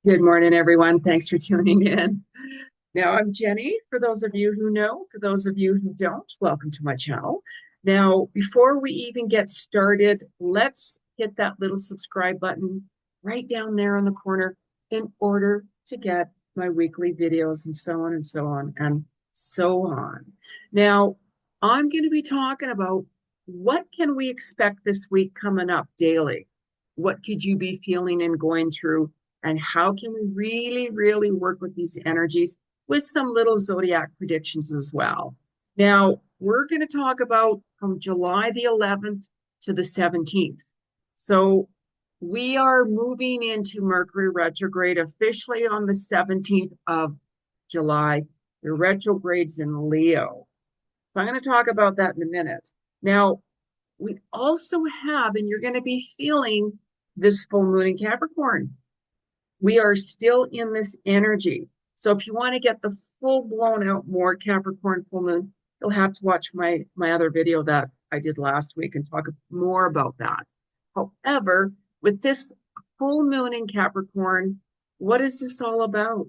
Good morning, everyone. Thanks for tuning in. Now, I'm Jenny. For those of you who know, for those of you who don't, welcome to my channel. Now, before we even get started, let's hit that little subscribe button right down there in the corner in order to get my weekly videos and so on and so on and so on. Now, I'm going to be talking about what can we expect this week coming up daily? What could you be feeling and going through? And how can we really, really work with these energies with some little zodiac predictions as well? Now, we're going to talk about from July the 11th to the 17th. So we are moving into Mercury retrograde officially on the 17th of July. The retrograde's in Leo. So I'm going to talk about that in a minute. Now, we also have, and you're going to be feeling this full moon in Capricorn. We are still in this energy. So if you want to get the full blown out more Capricorn full moon, you'll have to watch my other video that I did last week and talk more about that. However, with this full moon in Capricorn, what is this all about?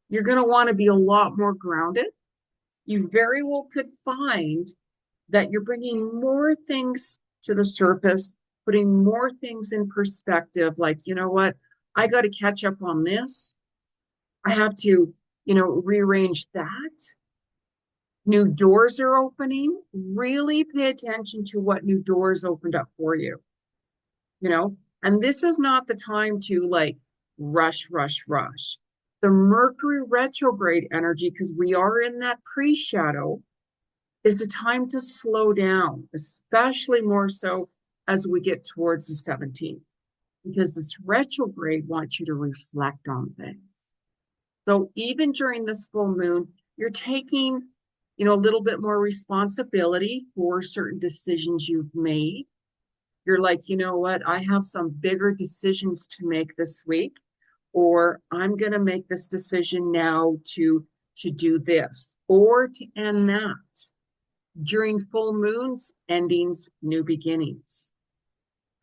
You're going to want to be a lot more grounded. You very well could find that you're bringing more things to the surface, putting more things in perspective, like, you know what? I got to catch up on this. I have to, rearrange that. New doors are opening. Really pay attention to what new doors opened up for you, you know? And this is not the time to like rush, rush, rush. The Mercury retrograde energy, because we are in that pre-shadow, is a time to slow down, especially more so as we get towards the 17th, because this retrograde wants you to reflect on things. So even during this full moon, you're taking, a little bit more responsibility for certain decisions you've made. You're like, you know what? I have some bigger decisions to make this week, or I'm going to make this decision now to do this or to end that. During full moons, endings, new beginnings.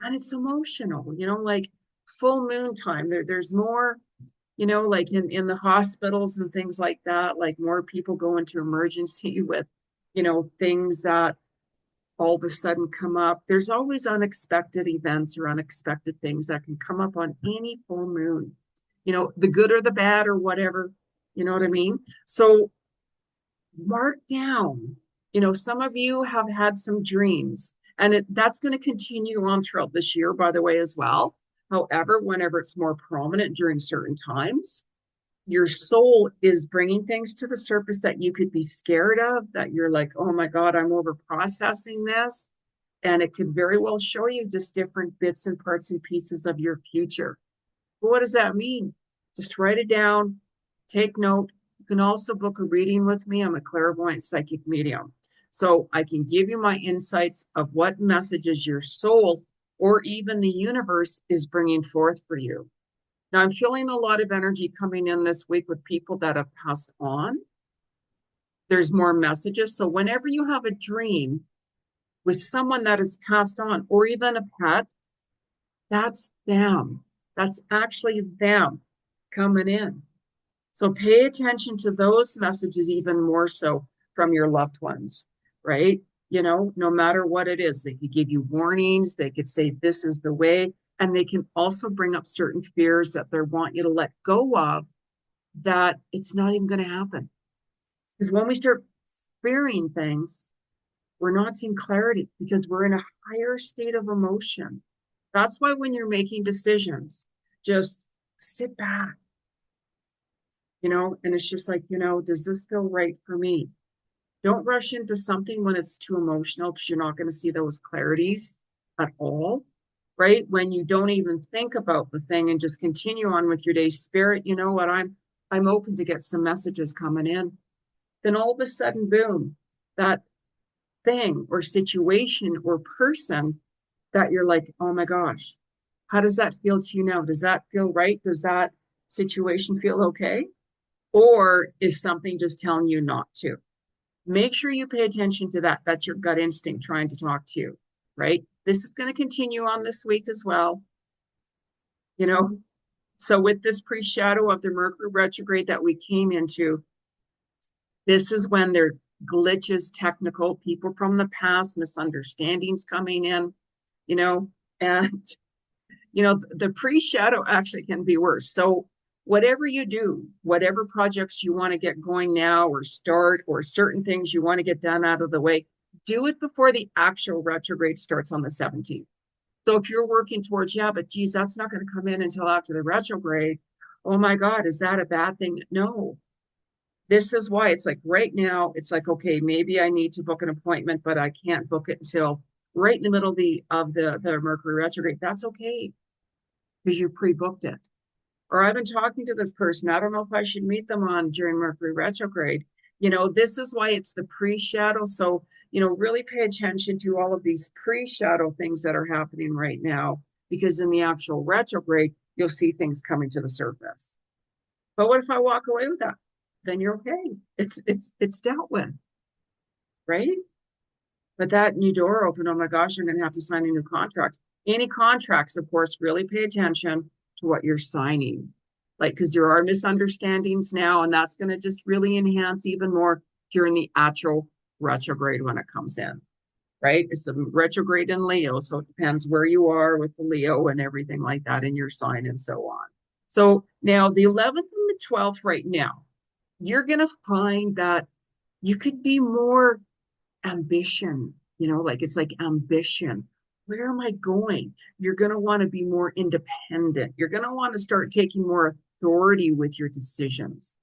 And it's emotional, like full moon time. There's more, like in the hospitals and things like that, like more people go into emergency with, things that all of a sudden come up. There's always unexpected events or unexpected things that can come up on any full moon, the good or the bad or whatever, you know what I mean? So mark down, some of you have had some dreams and that's going to continue on throughout this year, by the way, as well. However, whenever it's more prominent during certain times, your soul is bringing things to the surface that you could be scared of, that you're like, oh my God, I'm over processing this. And it could very well show you just different bits and parts and pieces of your future. But what does that mean? Just write it down, take note. You can also book a reading with me. I'm a clairvoyant psychic medium. So I can give you my insights of what messages your soul or even the universe is bringing forth for you. Now, I'm feeling a lot of energy coming in this week with people that have passed on. There's more messages. So whenever you have a dream with someone that has passed on, or even a pet, that's them. That's actually them coming in. So pay attention to those messages even more so from your loved ones, right? No matter what it is, they could give you warnings. They could say, this is the way. And they can also bring up certain fears that they want you to let go of, that it's not even going to happen. Because when we start fearing things, we're not seeing clarity because we're in a higher state of emotion. That's why when you're making decisions, just sit back, and it's just like, does this feel right for me? Don't rush into something when it's too emotional because you're not going to see those clarities at all, right? When you don't even think about the thing and just continue on with your day. Spirit, you know what? I'm open to get some messages coming in. Then all of a sudden, boom, that thing or situation or person that you're like, oh my gosh, how does that feel to you now? Does that feel right? Does that situation feel okay? Or is something just telling you not to? Make sure you pay attention to that. That's your gut instinct trying to talk to you, right? This is going to continue on this week as well. You know, So with this pre-shadow of the Mercury retrograde that we came into, this is when there are glitches, technical, people from the past, misunderstandings coming in, you know, and the pre-shadow actually can be worse. So whatever you do, whatever projects you want to get going now or start, or certain things you want to get done out of the way, do it before the actual retrograde starts on the 17th. So if you're working towards, yeah, but geez, that's not going to come in until after the retrograde. Oh my God, is that a bad thing? No. This is why it's like right now, it's like, okay, maybe I need to book an appointment, but I can't book it until right in the middle of the Mercury retrograde. That's okay because you pre-booked it. Or I've been talking to this person. I don't know if I should meet them on during Mercury retrograde. This is why it's the pre-shadow. So, really pay attention to all of these pre-shadow things that are happening right now, because in the actual retrograde, you'll see things coming to the surface. But what if I walk away with that? Then you're okay. It's dealt with, right? But that new door open, oh my gosh, I'm going to have to sign a new contract. Any contracts, of course, really pay attention to what you're signing. Like, because there are misunderstandings now, and that's going to just really enhance even more during the actual retrograde when it comes in, right? It's a retrograde in Leo, so it depends where you are with the Leo and everything like that in your sign and so on. So now the 11th and the 12th right now, you're going to find that you could be more ambition, like it's like ambition. Where am I going? You're going to want to be more independent. You're going to want to start taking more authority with your decisions.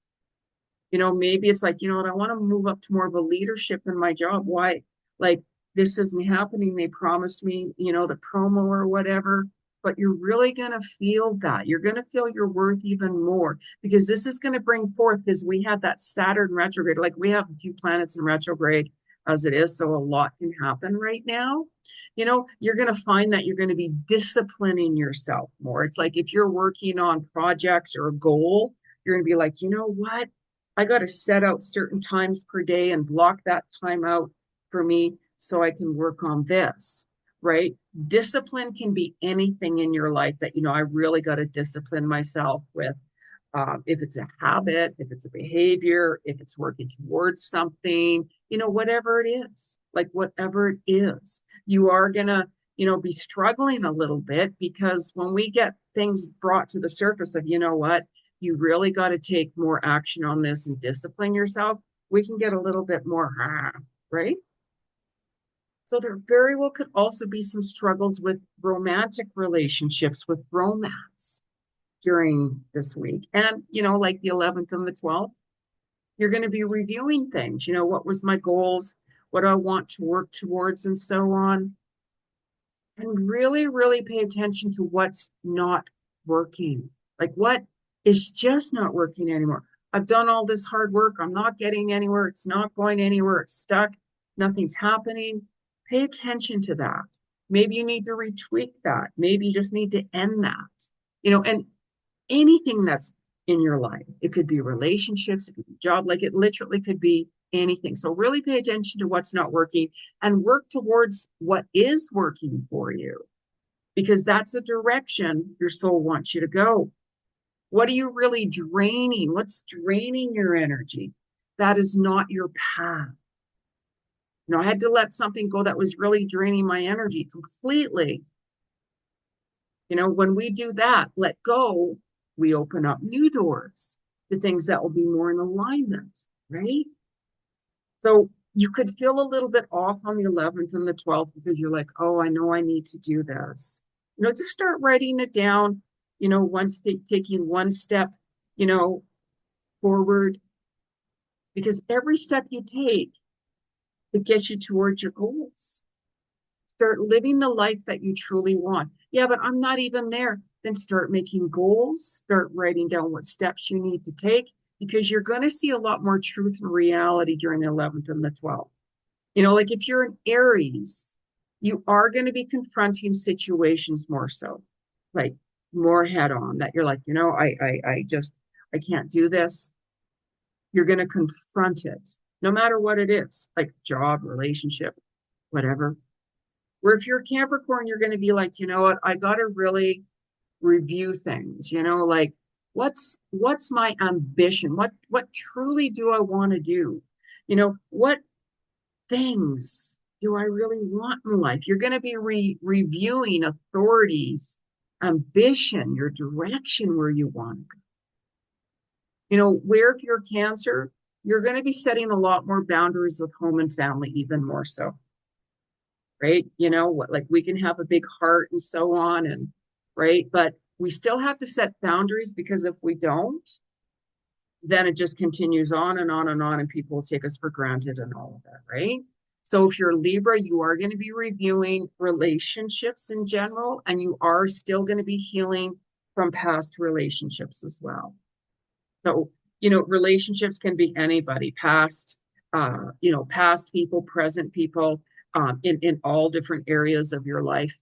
Maybe it's like, what, I want to move up to more of a leadership in my job. Why? Like, this isn't happening. They promised me, the promo or whatever, but you're really going to feel that. You're going to feel your worth even more, because this is going to bring forth, because we have that Saturn retrograde, like we have a few planets in retrograde as it is. So a lot can happen right now. You're going to find that you're going to be disciplining yourself more. It's like if you're working on projects or a goal, you're going to be like, you know what? I got to set out certain times per day and block that time out for me so I can work on this, right? Discipline can be anything in your life that, I really got to discipline myself with. If it's a habit, if it's a behavior, if it's working towards something, whatever it is, like whatever it is, you are going to, be struggling a little bit, because when we get things brought to the surface of, what, you really got to take more action on this and discipline yourself, we can get a little bit more, right? So there very well could also be some struggles with romantic relationships, with romance during this week. And, like the 11th and the 12th, you're going to be reviewing things. What was my goals? What do I want to work towards, and so on. And really, really pay attention to what's not working. Like, what is just not working anymore? I've done all this hard work. I'm not getting anywhere. It's not going anywhere. It's stuck. Nothing's happening. Pay attention to that. Maybe you need to retweak that. Maybe you just need to end that. And anything that's in your life. It could be relationships, it could be job, like it literally could be anything. So really pay attention to what's not working and work towards what is working for you, because that's the direction your soul wants you to go. What are you really draining? What's draining your energy? That is not your path. I had to let something go that was really draining my energy completely. When we do that, let go, we open up new doors to things that will be more in alignment, right? So you could feel a little bit off on the 11th and the 12th, because you're like, oh, I know I need to do this. Just start writing it down, taking one step, forward, because every step you take, it gets you towards your goals. Start living the life that you truly want. Yeah, but I'm not even there. Then start making goals, start writing down what steps you need to take, because you're going to see a lot more truth and reality during the 11th and the 12th. Like if you're an Aries, you are going to be confronting situations more so, like more head on, that you're like, I can't do this. You're going to confront it, no matter what it is, like job, relationship, whatever. Where if you're Capricorn, you're going to be like, you know what, I got to really review things, like what's my ambition? What truly do I want to do? What things do I really want in life? You're going to be reviewing authorities, ambition, your direction where you want to go. Where if you're Cancer, you're going to be setting a lot more boundaries with home and family, even more so, right? What, like we can have a big heart and so on, and right, but we still have to set boundaries because if we don't, then it just continues on and on and on, and people will take us for granted and all of that, right? So if you're Libra, you are going to be reviewing relationships in general, and you are still going to be healing from past relationships as well. So, relationships can be anybody, past people, present people, in all different areas of your life.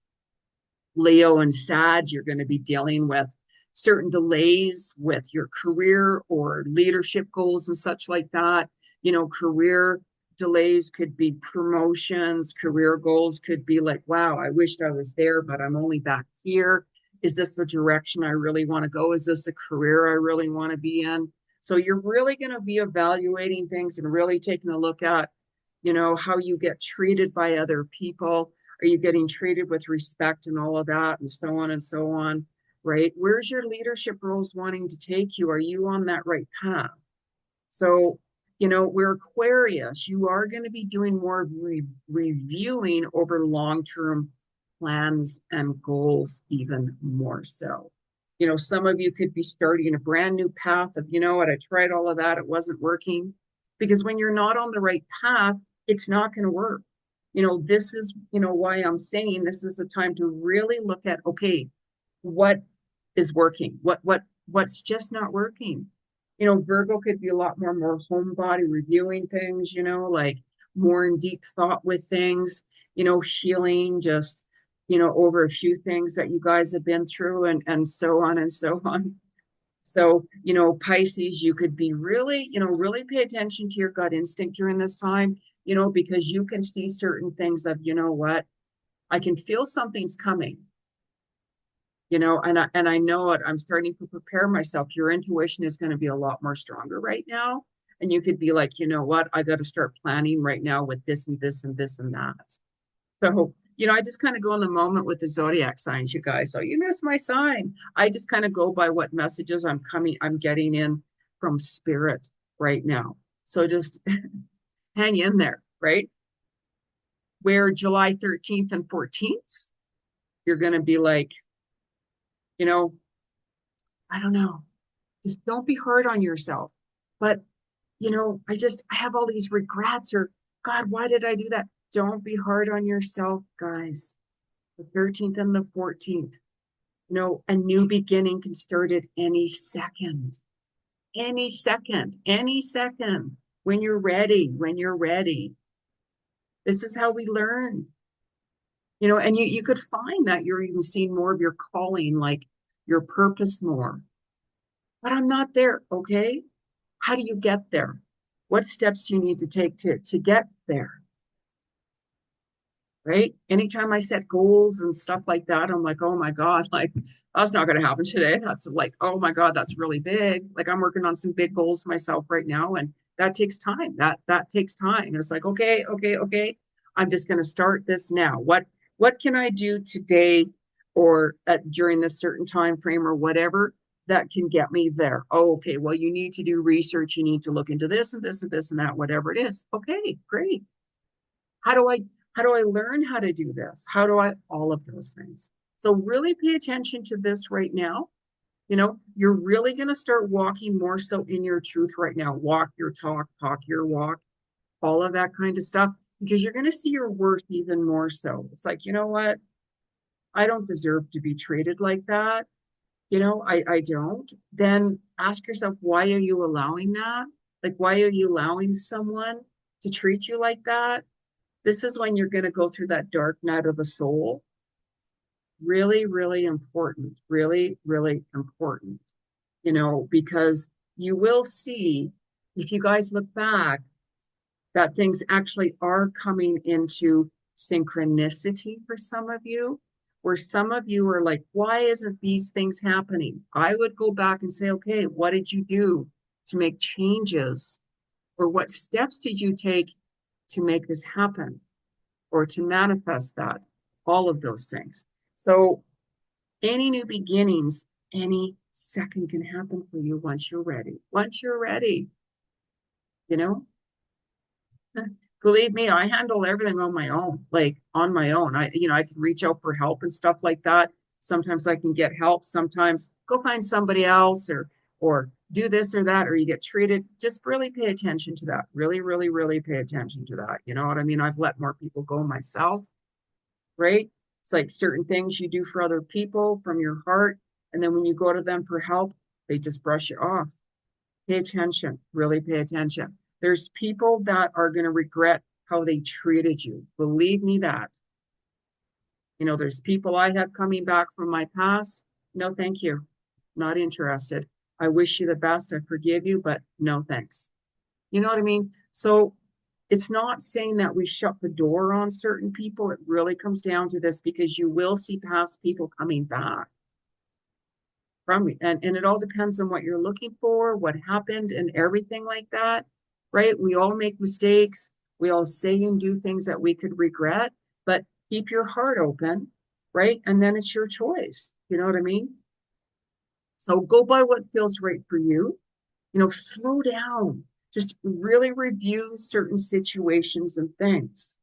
Leo and Sag, you're going to be dealing with certain delays with your career or leadership goals and such like that. Career delays could be promotions, career goals could be like, wow, I wished I was there, but I'm only back here. Is this the direction I really want to go? Is this a career I really want to be in? So you're really going to be evaluating things and really taking a look at, how you get treated by other people. Are you getting treated with respect and all of that and so on and so on, right? Where's your leadership roles wanting to take you? Are you on that right path? So, we're Aquarius. You are going to be doing more reviewing over long-term plans and goals, even more so. Some of you could be starting a brand new path of, what, I tried all of that, it wasn't working. Because when you're not on the right path, it's not going to work. This is, why I'm saying this is the time to really look at, okay, what is working? What's just not working? Virgo could be a lot more homebody reviewing things, like more in deep thought with things, healing just, over a few things that you guys have been through and so on and so on. So, Pisces, you could be really, really pay attention to your gut instinct during this time, because you can see certain things of, what, I can feel something's coming, and I know it. I'm starting to prepare myself. Your intuition is going to be a lot more stronger right now. And you could be like, what, I got to start planning right now with this and this and this and that. So, I just kind of go in the moment with the zodiac signs, you guys. So you missed my sign. I just kind of go by what messages I'm getting in from spirit right now. So just hang in there, right? Where July 13th and 14th, you're going to be like, you know, I don't know, just don't be hard on yourself. But, I have all these regrets, or God, why did I do that? Don't be hard on yourself, guys. The 13th and the 14th. A new beginning can start at any second, any second, when you're ready, when you're ready. This is how we learn, and you could find that you're even seeing more of your calling, like your purpose more. But I'm not there. Okay. How do you get there? What steps do you need to take to get there? Right? Anytime I set goals and stuff like that, I'm like, oh my God, like that's not going to happen today. That's like, oh my God, that's really big. Like I'm working on some big goals myself right now, and that takes time. That takes time. It's like, okay. I'm just going to start this now. What can I do today or during this certain time frame or whatever that can get me there? Oh, okay. Well, you need to do research. You need to look into this and this and this and that, whatever it is. Okay, great. How do I learn how to do this? How do I all of those things? So really pay attention to this right now. You're really going to start walking more so in your truth right now. Walk your talk, talk your walk, all of that kind of stuff, because you're going to see your worth even more so. It's like, you know what? I don't deserve to be treated like that. I don't. Then ask yourself, why are you allowing that? Like, why are you allowing someone to treat you like that? This is when you're going to go through that dark night of the soul. Really, really important. Really, really important. Because you will see, if you guys look back, that things actually are coming into synchronicity for some of you. where some of you are like, why isn't these things happening? I would go back and say, okay, what did you do to make changes? Or what steps did you take to make this happen or to manifest that? All of those things. So any new beginnings, any second can happen for you once you're ready. Once you're ready, you know? Believe me, I handle everything on my own, like on my own. I can reach out for help and stuff like that. Sometimes I can get help. Sometimes go find somebody else or do this or that, or you get treated. Just really pay attention to that. Really, really, really pay attention to that. You know what I mean? I've let more people go myself, right? It's like certain things you do for other people from your heart, and then when you go to them for help, they just brush it off. Pay attention, really pay attention. There's people that are going to regret how they treated you. Believe me that. There's people I have coming back from my past. No, thank you. Not interested. I wish you the best. I forgive you, but no thanks. You know what I mean? So it's not saying that we shut the door on certain people. It really comes down to this because you will see past people coming back from you. And it all depends on what you're looking for, what happened, and everything like that, right? We all make mistakes. We all say and do things that we could regret, but keep your heart open, right? And then it's your choice. You know what I mean? So go by what feels right for you. Slow down. Just really review certain situations and things.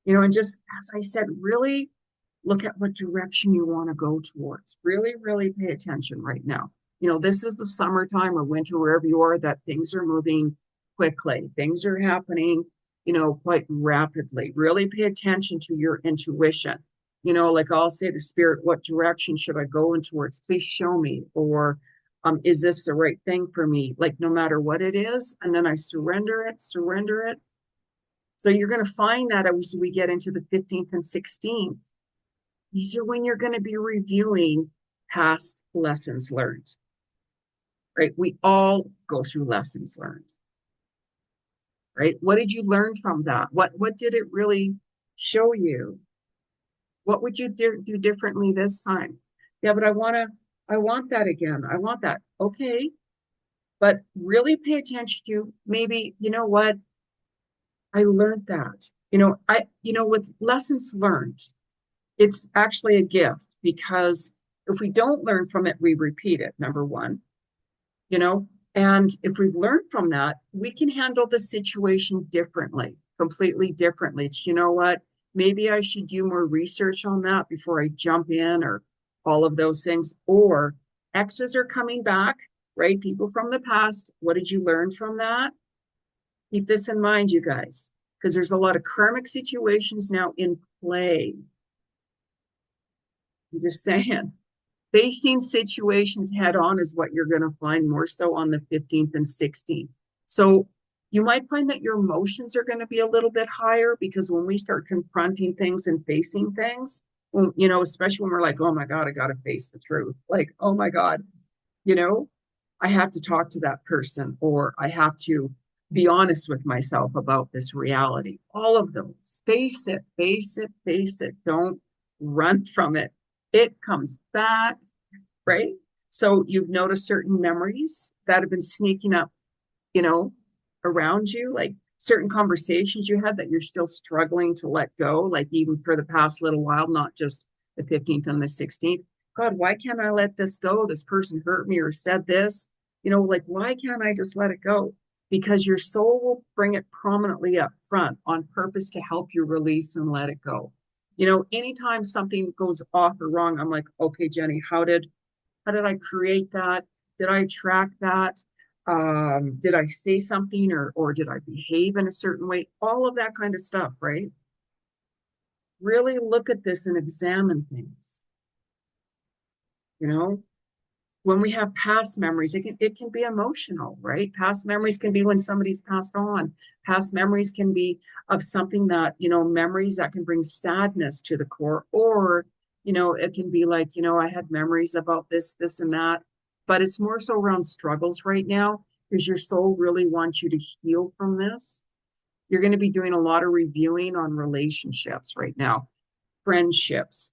And just as I said, really look at what direction you want to go towards. Really, really pay attention right now. This is the summertime or winter, wherever you are, that things are moving quickly. Things are happening, quite rapidly. Really pay attention to your intuition. Like I'll say to spirit, what direction should I go in towards? Please show me. Or is this the right thing for me? Like no matter what it is. And then I surrender it. So you're going to find that as we get into the 15th and 16th, these are when you're going to be reviewing past lessons learned, right? We all go through lessons learned, right? What did you learn from that? What did it really show you? What would you do differently this time? Yeah, but I want that again. I want that. Okay. But really pay attention to maybe, you know what? I learned that. With lessons learned, it's actually a gift because if we don't learn from it, we repeat it, number one, you know, and if we've learned from that, we can handle the situation differently, completely differently. It's, you know what, maybe I should do more research on that before I jump in or all of those things. Or exes are coming back, right? People from the past. What did you learn from that? Keep this in mind, you guys, because there's a lot of karmic situations now in play. I'm just saying, facing situations head on is what you're going to find more so on the 15th and 16th. So you might find that your emotions are going to be a little bit higher because when we start confronting things and facing things, especially when we're like, oh my God, I got to face the truth. Like, oh my God, you know, I have to talk to that person or I have to be honest with myself about this reality. All of those. Face it, face it, face it. Don't run from it. It comes back, right? So you've noticed certain memories that have been sneaking up, you know, around you, like certain conversations you had that you're still struggling to let go, like even for the past little while, not just the 15th and the 16th. God, why can't I let this go? This person hurt me or said this, like, why can't I just let it go? Because your soul will bring it prominently up front on purpose to help you release and let it go. Anytime something goes off or wrong, I'm like, okay, Jenny, how did I create that? Did I track that? Did I say something or did I behave in a certain way? All of that kind of stuff, right? Really look at this and examine things. When we have past memories, it can be emotional, right? Past memories can be when somebody's passed on. Past memories can be of something that, memories that can bring sadness to the core, or, it can be like, I had memories about this, and that. But it's more so around struggles right now because your soul really wants you to heal from this. You're going to be doing a lot of reviewing on relationships right now, friendships,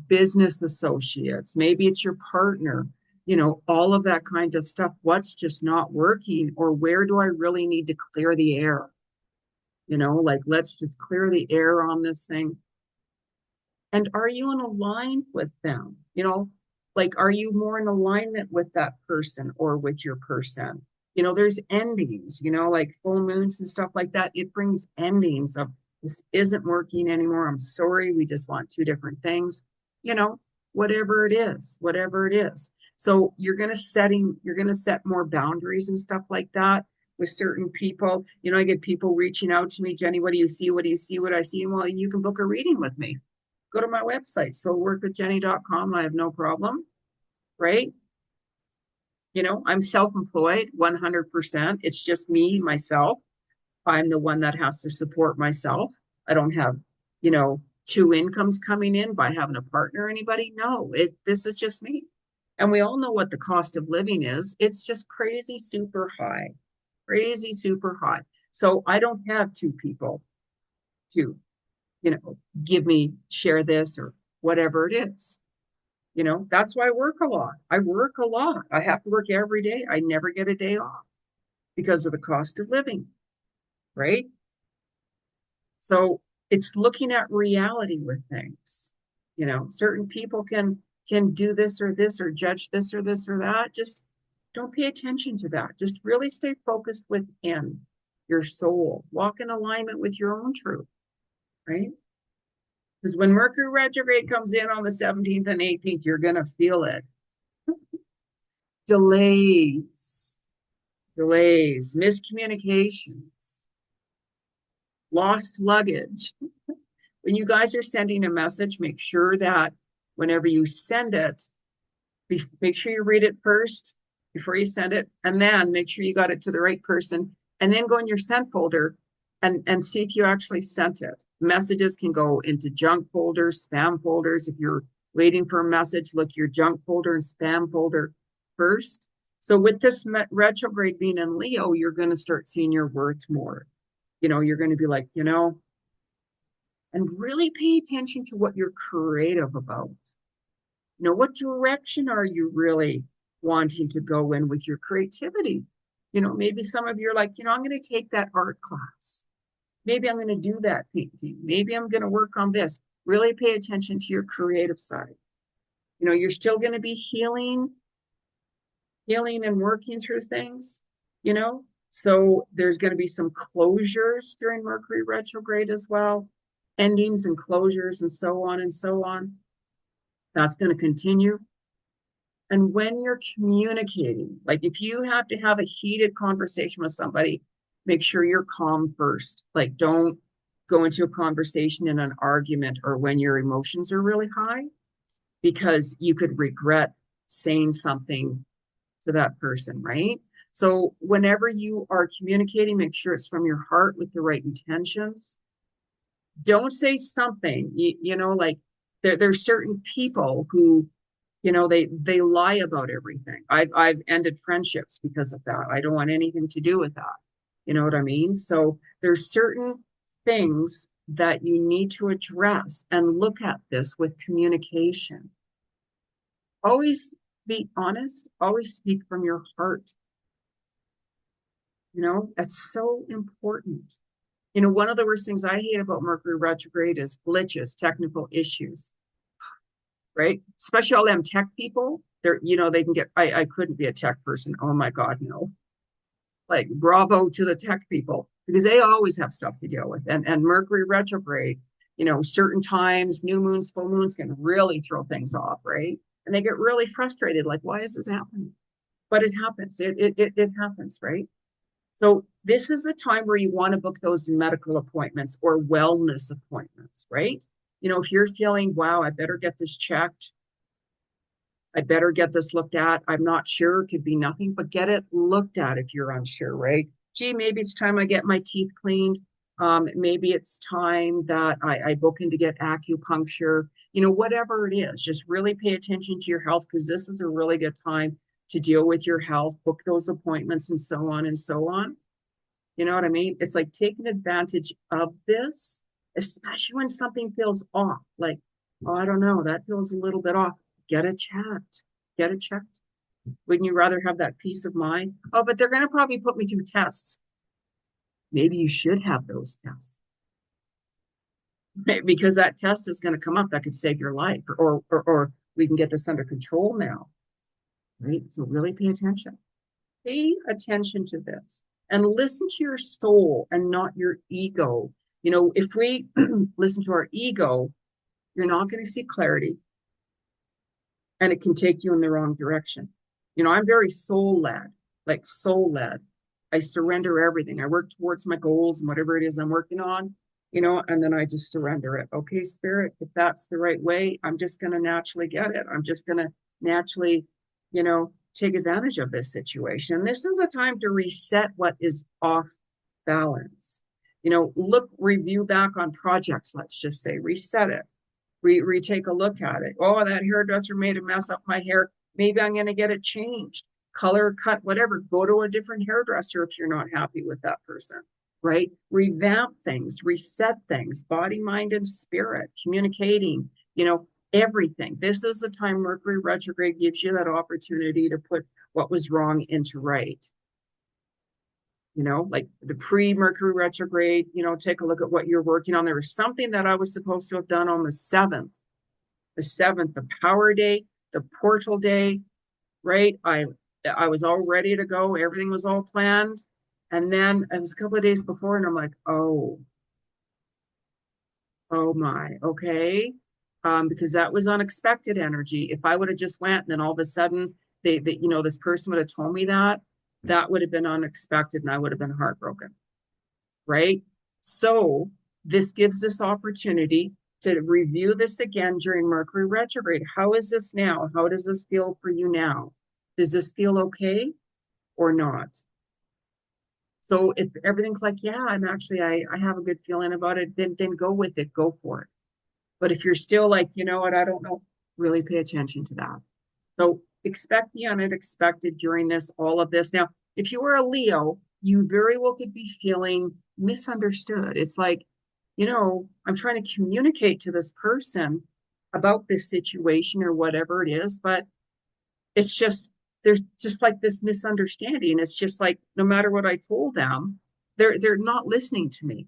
business associates, maybe it's your partner, all of that kind of stuff. What's just not working, or where do I really need to clear the air? Like, let's just clear the air on this thing. And are you in alignment with them? Like, are you more in alignment with that person or with your person? There's endings, like full moons and stuff like that. It brings endings of, this isn't working anymore. I'm sorry. We just want two different things, you know, whatever it is. So you're going to set more boundaries and stuff like that with certain people. I get people reaching out to me, Jenny, what do you see? What do you see? What I see? And well, you can book a reading with me. Go to my website, soulworkwithjenny.com. I have no problem, right? I'm self-employed 100%. It's just me, myself. I'm the one that has to support myself. I don't have, two incomes coming in by having a partner or anybody. No, this is just me. And we all know what the cost of living is. It's just crazy, super high, crazy, super high. So I don't have two people to, share this or whatever it is. That's why I work a lot. I work a lot. I have to work every day. I never get a day off because of the cost of living, right? So it's looking at reality with things. Certain people can do this or judge this or that. Just don't pay attention to that. Just really stay focused within your soul. Walk in alignment with your own truth, right? Because when Mercury retrograde comes in on the 17th and 18th, you're going to feel it. Delays, miscommunications, lost luggage. When you guys are sending a message, make sure that whenever you send it, make sure you read it first before you send it, and then make sure you got it to the right person, and then go in your sent folder and see if you actually sent it. Messages can go into junk folders, spam folders. If you're waiting for a message, look your junk folder and spam folder first. So with this retrograde being in Leo, you're going to start seeing your worth more. You're going to be like, and really pay attention to what you're creative about. What direction are you really wanting to go in with your creativity? Maybe some of you are like, I'm going to take that art class. Maybe I'm going to do that painting. Maybe I'm going to work on this. Really pay attention to your creative side. You're still going to be healing and working through things, So there's going to be some closures during Mercury retrograde as well, endings and closures and so on and so on. That's going to continue. And when you're communicating, like if you have to have a heated conversation with somebody, make sure you're calm first. Like, don't go into a conversation in an argument or when your emotions are really high, because you could regret saying something to that person, right? So whenever you are communicating, make sure it's from your heart with the right intentions. Don't say something, like there's certain people who, they lie about everything. I've ended friendships because of that. I don't want anything to do with that. You know what I mean? So there's certain things that you need to address and look at this with communication. Always be honest, always speak from your heart. That's so important. One of the worst things I hate about Mercury retrograde is glitches, technical issues, right? Especially all them tech people. They can get, I couldn't be a tech person. Oh my God, no. Like, bravo to the tech people, because they always have stuff to deal with. And Mercury retrograde, certain times, new moons, full moons can really throw things off, right? And they get really frustrated, like, why is this happening? But it happens. It happens, right? So this is the time where you want to book those medical appointments or wellness appointments, right? If you're feeling, wow, I better get this checked. I better get this looked at. I'm not sure. It could be nothing, but get it looked at if you're unsure, right? Gee, maybe it's time I get my teeth cleaned. Maybe it's time that I book in to get acupuncture. Whatever it is, just really pay attention to your health, because this is a really good time to deal with your health, book those appointments and so on and so on. You know what I mean? It's like taking advantage of this, especially when something feels off. Like, Oh, I don't know. That feels a little bit off. Get it checked. Get it checked. Wouldn't you rather have that peace of mind? Oh, but they're going to probably put me through tests. Maybe you should have those tests because that test is going to come up that could save your life, or we can get this under control now, right? So really pay attention. Pay attention to this and listen to your soul and not your ego. You know, if we listen to our ego, you're not going to see clarity and it can take you in the wrong direction. You know, I'm very soul led, like soul led. I surrender everything. I work towards my goals and whatever it is I'm working on, you know, and then I just surrender it. Okay, spirit, if that's the right way, I'm just going to naturally get it. I'm just going to naturally, you know, take advantage of this situation. This is a time to reset what is off balance. You know, look, review back on projects, let's just say, reset it take a look at it. Oh, that hairdresser made a mess up my hair. Maybe I'm going to get it changed, color, cut, whatever. Go to a different hairdresser if you're not happy with that person, right? Revamp things, reset things, body, mind, and spirit, communicating, you know, everything. This is the time Mercury retrograde gives you that opportunity to put what was wrong into right. You know, like the pre-Mercury retrograde, you know, take a look at what you're working on. There was something that I was supposed to have done on the seventh, the power day, the portal day, right? I was all ready to go. Everything was all planned. And then it was a couple of days before, and I'm like, oh my, okay. Because that was unexpected energy. If I would have just went and then all of a sudden you know, this person would have told me that would have been unexpected and I would have been heartbroken, right? So this gives this opportunity to review this again during Mercury retrograde. How is this now? How does this feel for you now? Does this feel okay or not? So if everything's like, yeah, I have a good feeling about it, then go with it, go for it. But if you're still like, you know what, I don't know, really pay attention to that. So expect the unexpected during this, all of this. Now, if you were a Leo, you very well could be feeling misunderstood. It's like, you know, I'm trying to communicate to this person about this situation or whatever it is, but it's just, there's just like this misunderstanding. It's just like, no matter what I told them, they're not listening to me,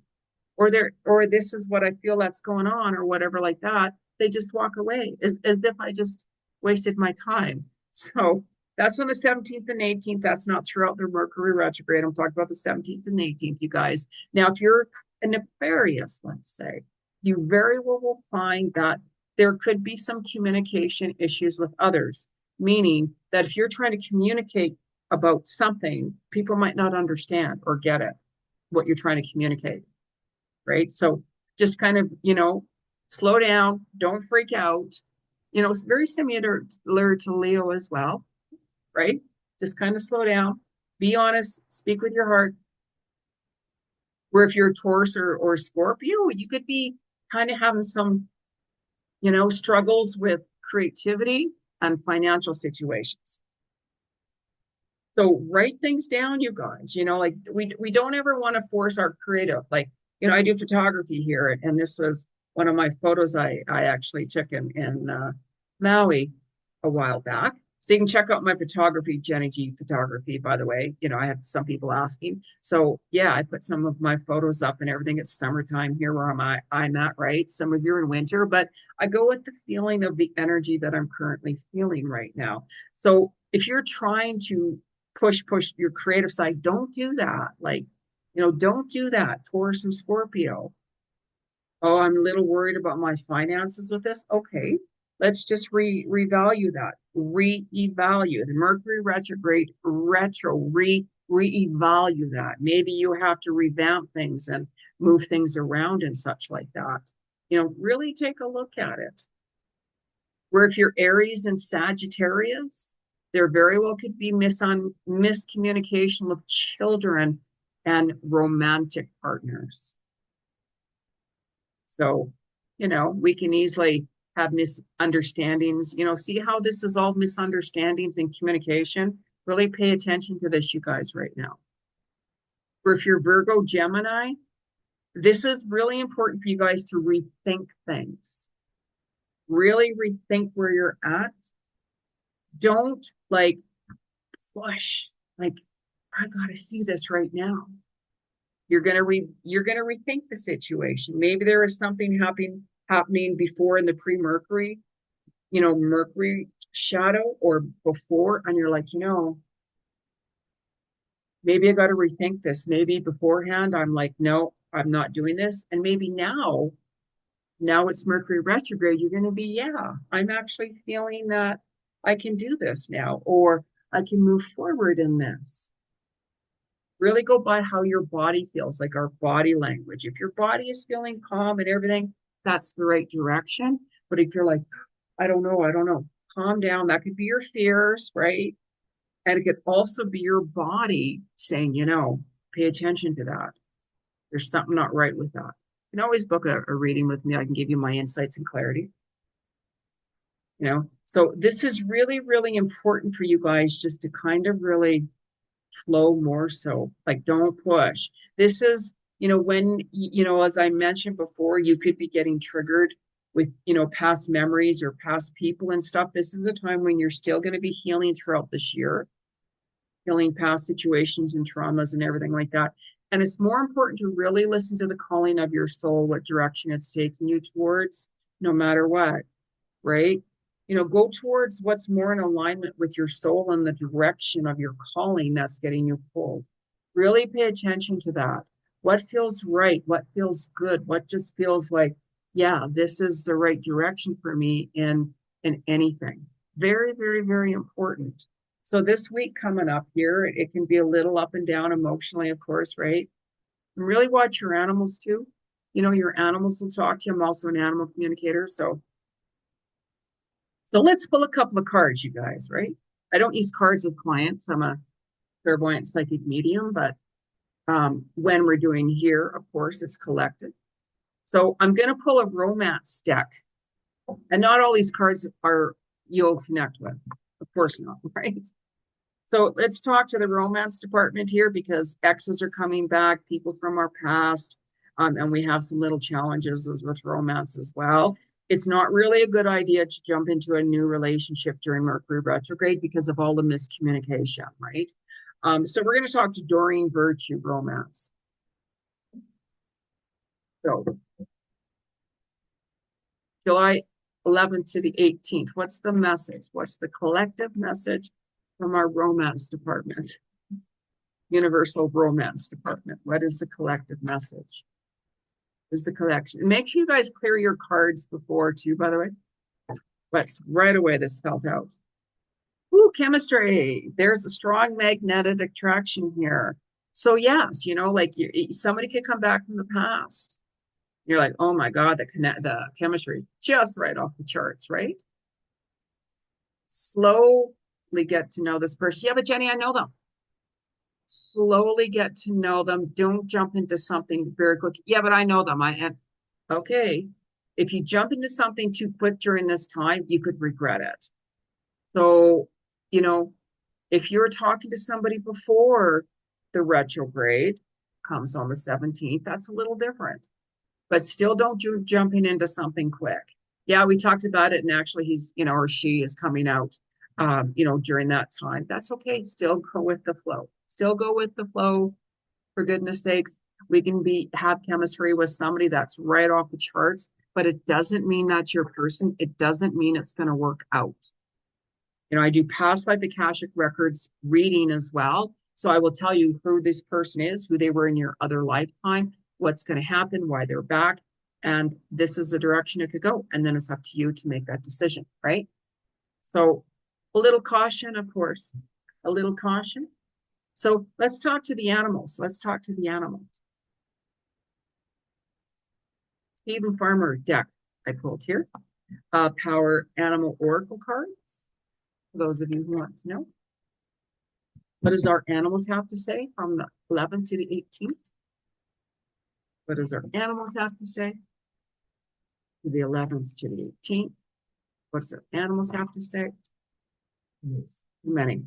or this is what I feel that's going on, or whatever like that. They just walk away as if I just wasted my time. So that's on the 17th and 18th. That's not throughout the Mercury retrograde. I'm talking about the 17th and 18th, you guys. Now, if you're a nefarious, let's say, you very well will find that there could be some communication issues with others, meaning that if you're trying to communicate about something, people might not understand or get it, what you're trying to communicate, right? So just kind of, you know, slow down, don't freak out. You know, it's very similar to Leo as well, right? Just kind of slow down, be honest, speak with your heart. Where if you're a Taurus or Scorpio, you could be kind of having some, you know, struggles with creativity and financial situations. So write things down, you guys. You know, like we don't ever want to force our creative. Like, you know, I do photography here, and this was one of my photos I actually took in Maui a while back. So you can check out my photography, Jenny G Photography, by the way. You know, I had some people asking. So yeah, I put some of my photos up and everything. It's summertime here where I'm at, right? Some of you are in winter, but I go with the feeling of the energy that I'm currently feeling right now. So if you're trying to push your creative side, don't do that. Like, you know, don't do that. Taurus and Scorpio. Oh, I'm a little worried about my finances with this. Okay, let's just revalue that, reevaluate the Mercury retrograde, reevaluate that. Maybe you have to revamp things and move things around and such like that. You know, really take a look at it. Where if you're Aries and Sagittarius, there very well could be miscommunication with children and romantic partners. So, you know, we can easily have misunderstandings. You know, see how this is all misunderstandings and communication. Really pay attention to this, you guys, right now. Or if you're Virgo, Gemini, this is really important for you guys to rethink things. Really rethink where you're at. Don't like push, like, I gotta see this right now. You're gonna rethink the situation. Maybe there is something happening before in the pre-Mercury, Mercury shadow or before, and you're like, maybe I got to rethink this. Maybe beforehand, I'm like, no, I'm not doing this. And maybe now it's Mercury retrograde. You're going to be, yeah, I'm actually feeling that I can do this now, or I can move forward in this. Really go by how your body feels, like our body language. If your body is feeling calm and everything, that's the right direction. But if you're like, I don't know, calm down. That could be your fears, right? And it could also be your body saying, pay attention to that. There's something not right with that. You can always book a reading with me. I can give you my insights and clarity. So this is really, really important for you guys just to kind of really flow more so. Like, don't push. This is, when, as I mentioned before, you could be getting triggered with, past memories or past people and stuff. This is a time when you're still going to be healing throughout this year, healing past situations and traumas and everything like that. And it's more important to really listen to the calling of your soul, what direction it's taking you towards, no matter what, right? Go towards what's more in alignment with your soul and the direction of your calling that's getting you pulled. Really pay attention to that. What feels right? What feels good? What just feels like, yeah, this is the right direction for me in anything. Very, very, very important. So this week coming up here, it can be a little up and down emotionally, of course, right? And really watch your animals too. Your animals will talk to you. I'm also an animal communicator, so let's pull a couple of cards, you guys, right? I don't use cards with clients. I'm a clairvoyant psychic medium, but when we're doing here, of course, it's collected. So I'm going to pull a romance deck. And not all these cards you'll connect with. Of course not, right? So let's talk to the romance department here because exes are coming back, people from our past, and we have some little challenges with romance as well. It's not really a good idea to jump into a new relationship during Mercury retrograde because of all the miscommunication, right? So we're going to talk to Doreen Virtue romance. So July 11th to the 18th. What's the message? What's the collective message from our romance department? Universal romance department. What is the collective message? Is the collection. Make sure you guys clear your cards before too, by the way. But right away this felt out. Ooh, chemistry. There's a strong magnetic attraction here. So yes, like somebody could come back from the past. You're like, oh my God, the chemistry just right off the charts, right? Slowly get to know this person. Yeah, but Jenny, I know them. Slowly get to know them. Don't jump into something very quick. Yeah, but I know them. Okay. If you jump into something too quick during this time, you could regret it. So, if you're talking to somebody before the retrograde comes on the 17th, that's a little different. But still don't jumping into something quick. Yeah, we talked about it, and actually he's, or she is coming out during that time. That's okay. Still go with the flow. Still go with the flow, for goodness sakes. We can have chemistry with somebody that's right off the charts, but it doesn't mean that's your person. It doesn't mean it's going to work out. I do past life Akashic records reading as well. So I will tell you who this person is, who they were in your other lifetime, what's going to happen, why they're back. And this is the direction it could go. And then it's up to you to make that decision, right? So a little caution, of course, a little caution. So let's talk to the animals. Let's talk to the animals. Stephen Farmer deck I pulled here. Power Animal Oracle cards. For those of you who want to know. What does our animals have to say from the 11th to the 18th? What does our animals have to say? To the 11th to the 18th. What does our animals have to say? Yes. Many.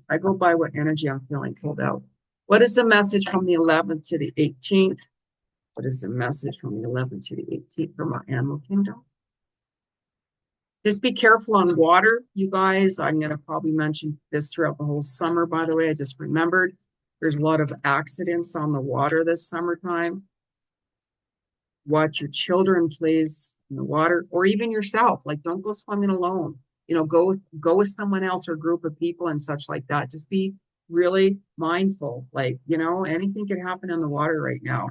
I go by what energy I'm feeling pulled out. What is the message from the 11th to the 18th? What is the message from the 11th to the 18th from our animal kingdom? Just be careful on water, you guys. I'm going to probably mention this throughout the whole summer, by the way. I just remembered there's a lot of accidents on the water this summertime. Watch your children, please, in the water, or even yourself. Like, don't go swimming alone. Go with someone else or a group of people and such like that. Just be really mindful. Like, anything can happen in the water right now.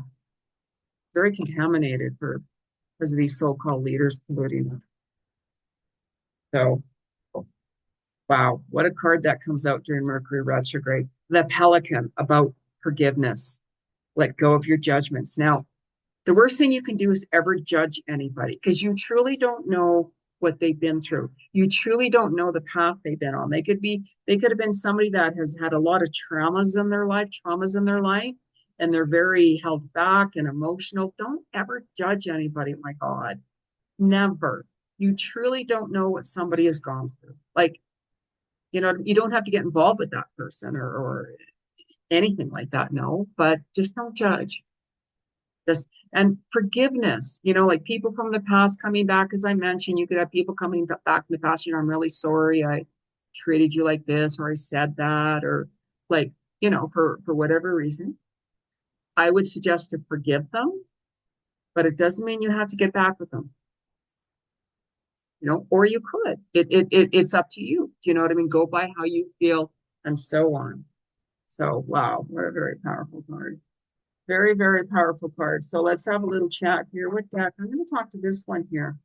Very contaminated because of these so-called leaders polluting it. So, wow, what a card that comes out during Mercury retrograde. The Pelican, about forgiveness. Let go of your judgments. Now, the worst thing you can do is ever judge anybody because you truly don't know what they've been through. You truly don't know the path they've been on. They could have been somebody that has had a lot of traumas in their life, and they're very held back and emotional. Don't ever judge anybody, my God. Never. You truly don't know what somebody has gone through. Like, you don't have to get involved with that person or anything like that. No, but just don't judge. Just and forgiveness, like people from the past coming back, as I mentioned, you could have people coming back in the past, I'm really sorry I treated you like this, or I said that, or like, for whatever reason. I would suggest to forgive them, but it doesn't mean you have to get back with them, or you could. It's up to you. Do you know what I mean? Go by how you feel and so on. So, wow, what a very powerful card. Very, very powerful card. So let's have a little chat here. What deck? I'm going to talk to this one here.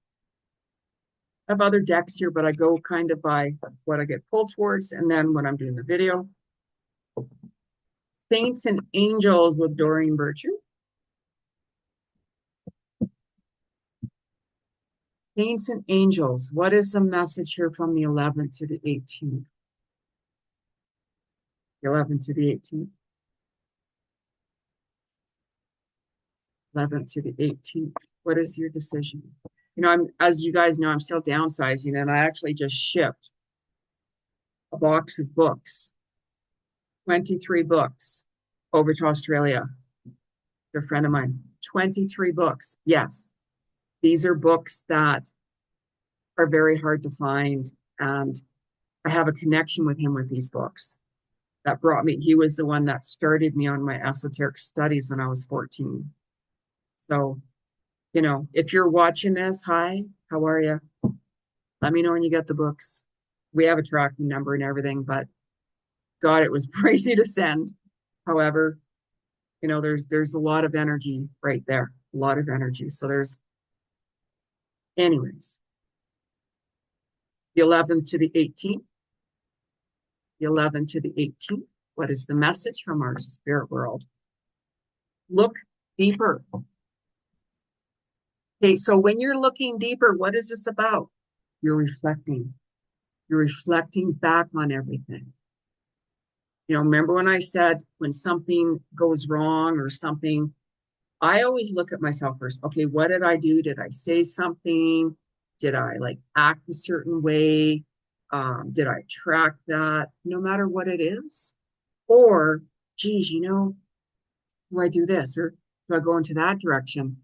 I have other decks here, but I go kind of by what I get pulled towards, and then when I'm doing the video. Saints and Angels with Doreen Virtue. Saints and Angels. What is the message here from the 11th to the 18th? The 11th to the 18th. 11th to the 18th. What is your decision? as you guys know, I'm still downsizing, and I actually just shipped a box of books, 23 books, over to Australia. A friend of mine, 23 books. Yes, these are books that are very hard to find, and I have a connection with him with these books. That brought me, he was the one that started me on my esoteric studies when I was 14. So, if you're watching this, hi, how are you? Let me know when you get the books. We have a tracking number and everything, but God, it was crazy to send. However, there's a lot of energy right there, a lot of energy. So anyways, the 11th to the 18th, the 11th to the 18th. What is the message from our spirit world? Look deeper. Okay, so when you're looking deeper, what is this about? You're reflecting. You're reflecting back on everything. Remember when I said when something goes wrong or something, I always look at myself first. Okay, what did I do? Did I say something? Did I act a certain way? Did I track that? No matter what it is. Or, geez, do I do this or do I go into that direction?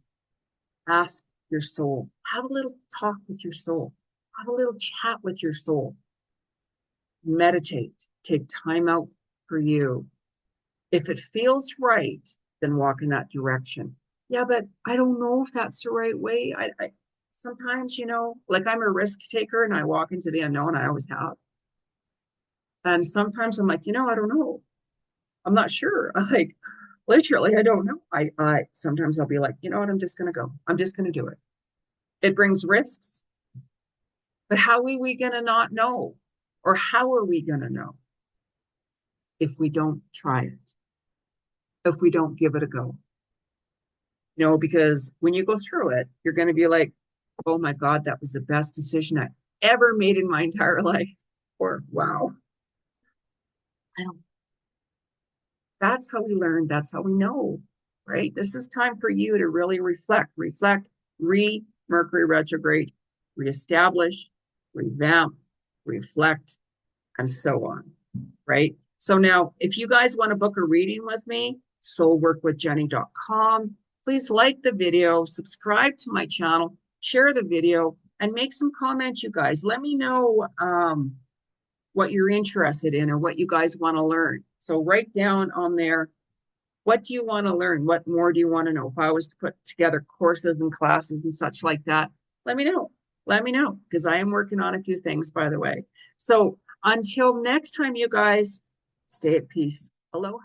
Ask your soul. Have a little talk with your soul. Have a little chat with your soul. Meditate. Take time out for you. If it feels right, then walk in that direction. Yeah, but I don't know if that's the right way. I sometimes, I'm a risk taker and I walk into the unknown. I always have. And sometimes I'm like, I don't know. I'm not sure. Literally, I don't know. I sometimes I'll be like, you know what? I'm just going to go. I'm just going to do it. It brings risks. But how are we going to not know? Or how are we going to know if we don't try it? If we don't give it a go? Because when you go through it, you're going to be like, oh my God, that was the best decision I ever made in my entire life. Or, wow. That's how we learn. That's how we know, right? This is time for you to really reflect, Mercury retrograde, reestablish, revamp, reflect, and so on, right? So now, if you guys want to book a reading with me, soulworkwithjenny.com. Please like the video, subscribe to my channel, share the video, and make some comments, you guys. Let me know what you're interested in or what you guys want to learn. So write down on there, what do you want to learn? What more do you want to know? If I was to put together courses and classes and such like that, let me know. Let me know, because I am working on a few things, by the way. So until next time, you guys, stay at peace. Aloha.